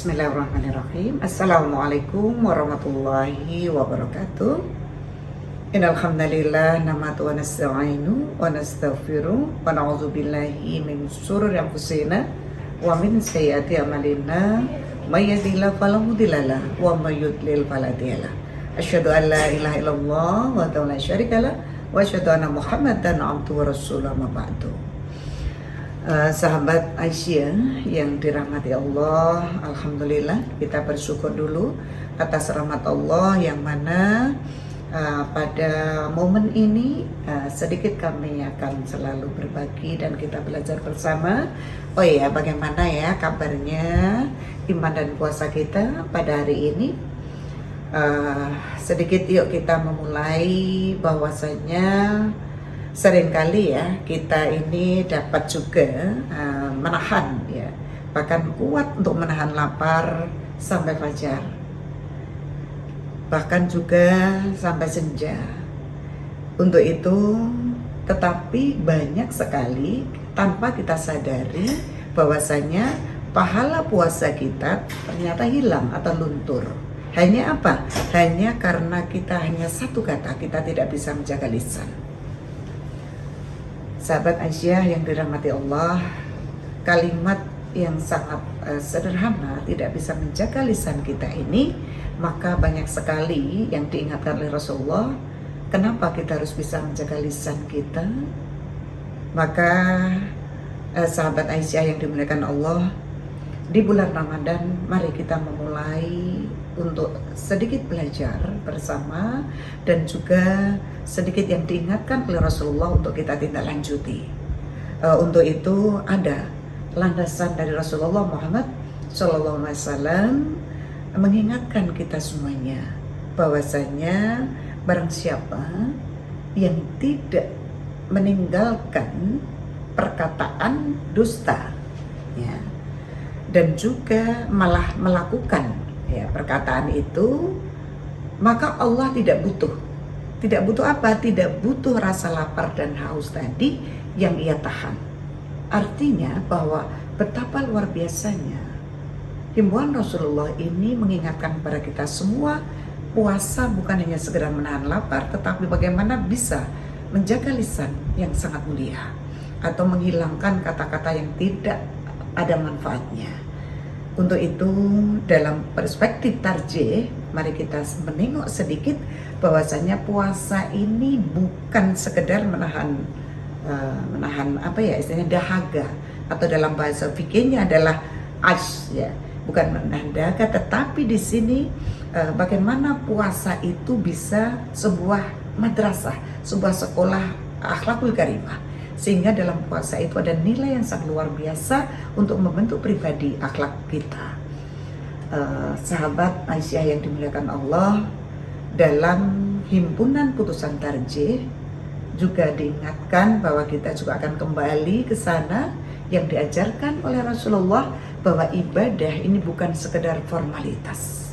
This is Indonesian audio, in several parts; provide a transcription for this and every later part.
Bismillahirrahmanirrahim. Assalamualaikum warahmatullahi wabarakatuh. Innal hamdalillah nahmaduhu wa nasta'inu wa nastaghfiruh wa na'udzu billahi min syururi anfusina wa min sayyiati a'malina. May yahdihillahu fala mudhillalah wa may yudlil fala hadiyalah. Asyhadu an la ilaha illallah wa la syarikalah wa asyhadu anna Muhammadan abduhu wa rasuluhu ma ba'du. Sahabat Aisyah yang dirahmati Allah, alhamdulillah kita bersyukur dulu atas rahmat Allah yang mana pada momen ini sedikit kami akan selalu berbagi dan kita belajar bersama. Oh iya, bagaimana ya kabarnya iman dan puasa kita pada hari ini? Sedikit yuk kita memulai bahwasanya seringkali ya kita ini dapat juga menahan ya, bahkan kuat untuk menahan lapar sampai fajar, bahkan juga sampai senja. Untuk itu, tetapi banyak sekali tanpa kita sadari bahwasanya pahala puasa kita ternyata hilang atau luntur. Hanya apa? Hanya karena kita hanya satu kata, kita tidak bisa menjaga lisan. Sahabat Aisyah yang dirahmati Allah, kalimat yang sangat sederhana tidak bisa menjaga lisan kita ini, maka banyak sekali yang diingatkan oleh Rasulullah. Kenapa kita harus bisa menjaga lisan kita? Maka sahabat Aisyah yang dimuliakan Allah, di bulan Ramadan mari kita memulai untuk sedikit belajar bersama dan juga sedikit yang diingatkan oleh Rasulullah untuk kita tindak lanjuti. Untuk itu ada landasan dari Rasulullah Muhammad SAW mengingatkan kita semuanya bahwasanya barang siapa yang tidak meninggalkan perkataan dusta ya, dan juga malah melakukan ya perkataan itu, maka Allah tidak butuh apa? Tidak butuh rasa lapar dan haus tadi yang ia tahan. Artinya bahwa betapa luar biasanya himbauan Rasulullah ini mengingatkan kepada kita semua, puasa bukan hanya sekedar menahan lapar, tetapi bagaimana bisa menjaga lisan yang sangat mulia atau menghilangkan kata-kata yang tidak ada manfaatnya. Untuk itu dalam perspektif tarjih, mari kita menengok sedikit bahwasanya puasa ini bukan sekedar menahan apa ya istilahnya dahaga, atau dalam bahasa fikihnya adalah ya, bukan menahan dahaga, tetapi di sini bagaimana puasa itu bisa sebuah madrasah, sebuah sekolah akhlakul karimah, sehingga dalam puasa itu ada nilai yang sangat luar biasa untuk membentuk pribadi akhlak kita. Sahabat Aisyah yang dimuliakan Allah, dalam himpunan putusan tarjih juga diingatkan bahwa kita juga akan kembali ke sana yang diajarkan oleh Rasulullah, bahwa ibadah ini bukan sekedar formalitas,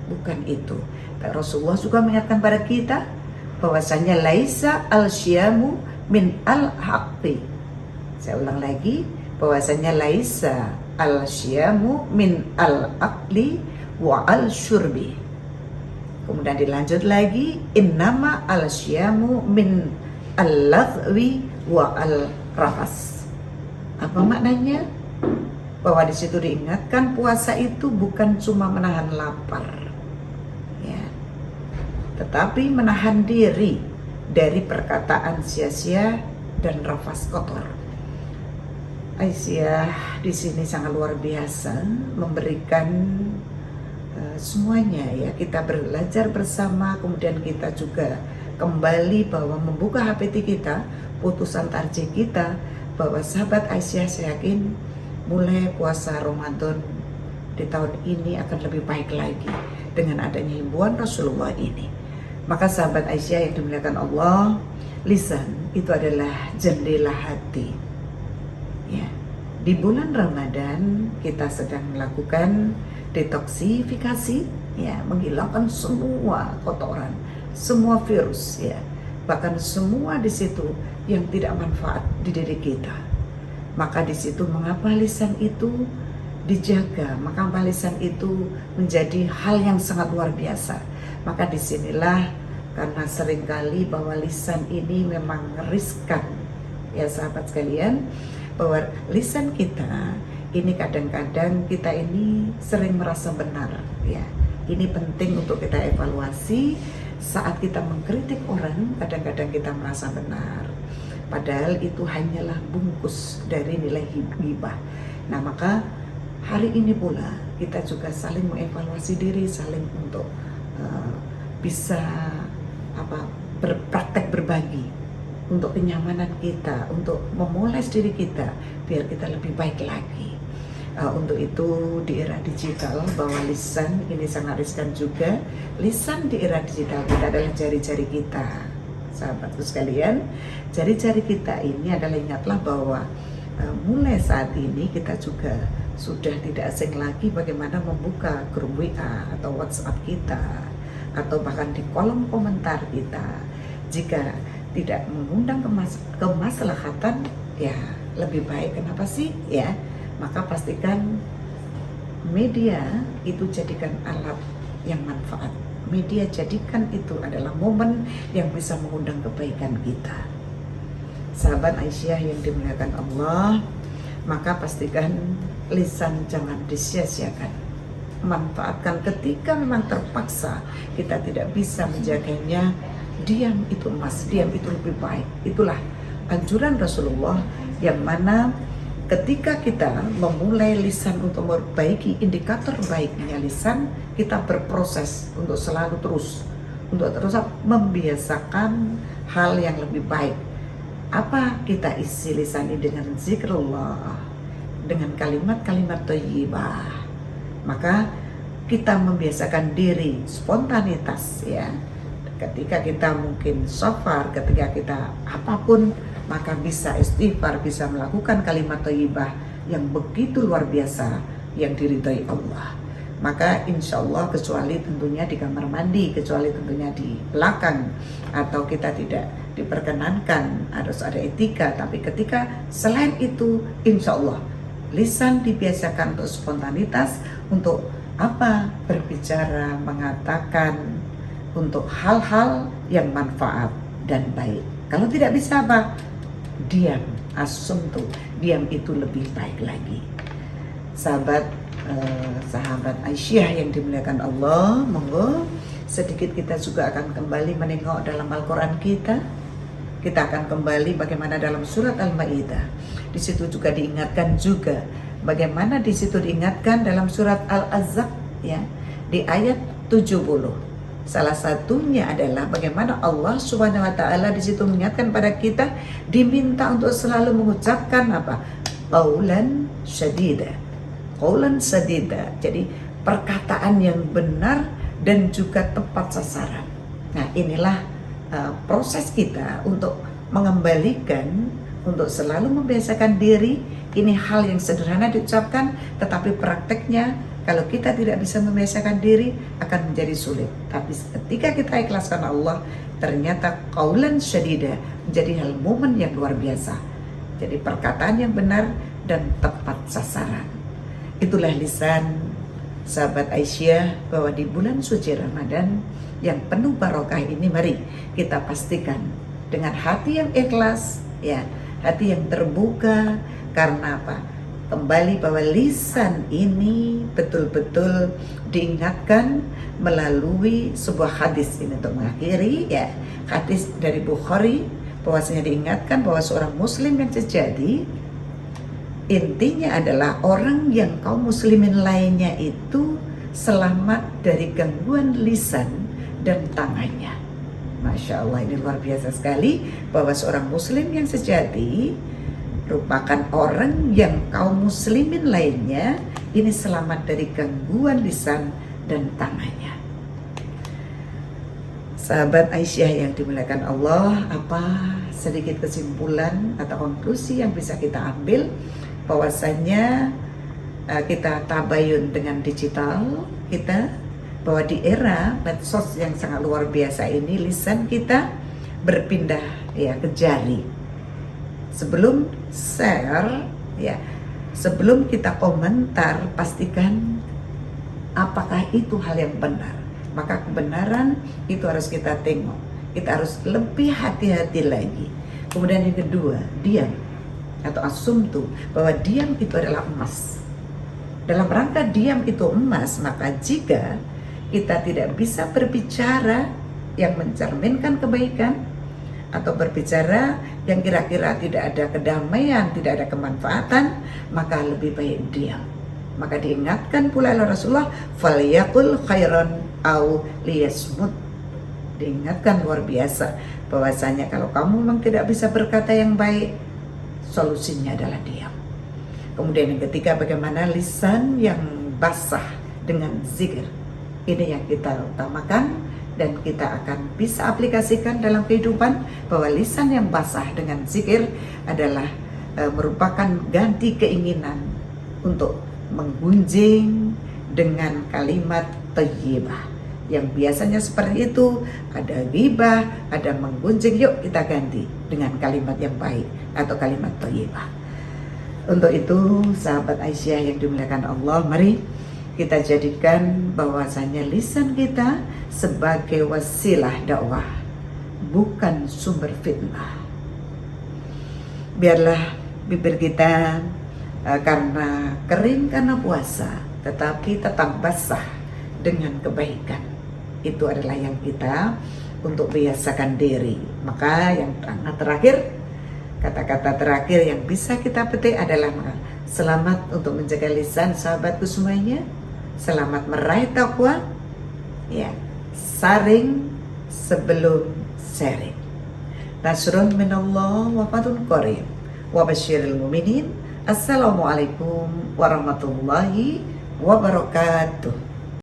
bukan itu. Rasulullah juga mengingatkan pada kita bahwasanya laisa al-syiamu min al-haqqi. Saya ulang lagi, bahwasanya laisa al-syiamu min al-aqli wa al-syurbi. Kemudian dilanjut lagi, innama al-syiamu min al-laghwi wa al-rafas. Apa maknanya? Bahwa di situ diingatkan puasa itu bukan cuma menahan lapar, ya, tetapi menahan diri dari perkataan sia-sia dan rafas kotor. Aisyah di sini sangat luar biasa memberikan semuanya ya, kita belajar bersama, kemudian kita juga kembali bahwa membuka HPT kita, putusan tarjih kita, bahwa sahabat Aisyah saya yakin mulai puasa Ramadan di tahun ini akan lebih baik lagi dengan adanya himbauan Rasulullah ini. Maka sahabat Aisyah yang dimuliakan Allah, lisan itu adalah jendela hati ya. Di bulan Ramadan kita sedang melakukan detoksifikasi ya, menghilangkan semua kotoran, semua virus ya, bahkan semua di situ yang tidak manfaat di diri kita. Maka di situ mengapa lisan itu dijaga, maka lisan itu menjadi hal yang sangat luar biasa. Maka disinilah, karena seringkali bahwa lisan ini memang riskan, ya sahabat sekalian, bahwa lisan kita ini kadang-kadang kita ini sering merasa benar, ya. Ini penting untuk kita evaluasi. Saat kita mengkritik orang, kadang-kadang kita merasa benar, padahal itu hanyalah bungkus dari nilai ghibah. Nah, maka hari ini pula kita juga saling mengevaluasi diri, saling untuk bisa berpraktek berbagi untuk kenyamanan kita, untuk memoles diri kita biar kita lebih baik lagi. Untuk itu di era digital, bahwa lisan ini sangat riskan juga. Lisan di era digital kita adalah jari-jari kita, sahabatku sekalian. Jari-jari kita ini adalah, ingatlah bahwa mulai saat ini kita juga sudah tidak asing lagi bagaimana membuka grup WA atau WhatsApp kita, atau bahkan di kolom komentar kita. Jika tidak mengundang kemaslahatan, ya lebih baik. Kenapa sih? Ya, maka pastikan media itu jadikan alat yang manfaat. Media jadikan itu adalah momen yang bisa mengundang kebaikan kita. Sahabat Aisyah yang dimuliakan Allah, maka pastikan lisan jangan disia-siakan. Manfaatkan ketika memang terpaksa kita tidak bisa menjaganya. Diam itu emas, diam itu lebih baik. Itulah anjuran Rasulullah, yang mana ketika kita memulai lisan untuk memperbaiki, indikator baiknya lisan, kita berproses untuk selalu terus membiasakan hal yang lebih baik. Apa kita isi lisan ini? Dengan zikrullah, dengan kalimat-kalimat thayyibah. Maka kita membiasakan diri spontanitas, ya. Ketika kita mungkin safar, ketika kita apapun, maka bisa istighfar, bisa melakukan kalimat thayyibah yang begitu luar biasa, yang diridhai Allah. Maka insya Allah, kecuali tentunya di kamar mandi, kecuali tentunya di belakang, atau kita tidak diperkenankan, harus ada etika. Tapi ketika selain itu, insya Allah lisan dibiasakan untuk spontanitas, untuk berbicara, mengatakan, untuk hal-hal yang manfaat dan baik. Kalau tidak bisa diam, asumtu, diam itu lebih baik lagi. Sahabat Aisyah yang dimuliakan Allah, monggo sedikit kita juga akan kembali menengok dalam Al-Quran kita. Kita akan kembali bagaimana dalam surat Al-Maidah. Di situ juga diingatkan juga bagaimana di situ diingatkan dalam surat Al-Ahzab, ya, di ayat 70. Salah satunya adalah bagaimana Allah Subhanahu wa taala di situ mengingatkan pada kita, diminta untuk selalu mengucapkan qaulan syadida. Qaulan sadida. Jadi perkataan yang benar dan juga tepat sasaran. Nah, inilah proses kita untuk mengembalikan, untuk selalu membiasakan diri. Ini hal yang sederhana diucapkan, tetapi prakteknya kalau kita tidak bisa membiasakan diri akan menjadi sulit. Tapi ketika kita ikhlaskan Allah, ternyata qaulan syadida menjadi hal momen yang luar biasa. Jadi perkataan yang benar dan tepat sasaran. Itulah lisan sahabat Aisyah, bahwa di bulan suci Ramadan yang penuh barokah ini, mari kita pastikan dengan hati yang ikhlas, ya, hati yang terbuka. Karena kembali bahwa lisan ini betul-betul diingatkan melalui sebuah hadis ini untuk mengakhiri, ya, hadis dari Bukhari, bahwasanya diingatkan bahwa seorang muslim yang sejati intinya adalah orang yang kaum muslimin lainnya itu selamat dari gangguan lisan dan tangannya. Masya Allah, ini luar biasa sekali bahwa seorang muslim yang sejati merupakan orang yang kaum muslimin lainnya ini selamat dari gangguan lisan dan tangannya. Sahabat Aisyah yang dimuliakan Allah, sedikit kesimpulan atau konklusi yang bisa kita ambil, bahwasanya kita tabayun dengan digital kita, bahwa di era medsos yang sangat luar biasa ini, lisan kita berpindah, ya, ke jari. Sebelum share, ya, sebelum kita komentar, pastikan apakah itu hal yang benar. Maka kebenaran itu harus kita tengok, kita harus lebih hati-hati lagi. Kemudian yang kedua, diam atau asumtu, bahwa diam itu adalah emas. Dalam rangka diam itu emas, maka jika kita tidak bisa berbicara yang mencerminkan kebaikan, atau berbicara yang kira-kira tidak ada kedamaian, tidak ada kemanfaatan, maka lebih baik diam. Maka diingatkan pula oleh Rasulullah, falyaqul khairan au liyasmut. Diingatkan luar biasa bahwasanya kalau kamu memang tidak bisa berkata yang baik, solusinya adalah diam. Kemudian yang ketiga, bagaimana lisan yang basah dengan zikir. Ini yang kita utamakan dan kita akan bisa aplikasikan dalam kehidupan, bahwa lisan yang basah dengan zikir adalah merupakan ganti keinginan untuk menggunjing dengan kalimat thayyibah. Yang biasanya seperti itu, ada ghibah, ada menggunjing, yuk kita ganti dengan kalimat yang baik atau kalimat thayyibah. Untuk itu, sahabat Aisyah yang dimuliakan Allah, mari kita jadikan bahwasanya lisan kita sebagai wasilah dakwah, bukan sumber fitnah. Biarlah bibir kita karena kering karena puasa, tetapi tetap basah dengan kebaikan. Itu adalah yang kita untuk biasakan diri. Maka yang terakhir, kata-kata terakhir yang bisa kita petik adalah selamat untuk menjaga lisan sahabatku semuanya. Selamat meraih takwa. Ya, saring sebelum sharing. Nasrun minallah wa fadlun qarib. Wa basyiril mu'minin. Assalamualaikum warahmatullahi wabarakatuh.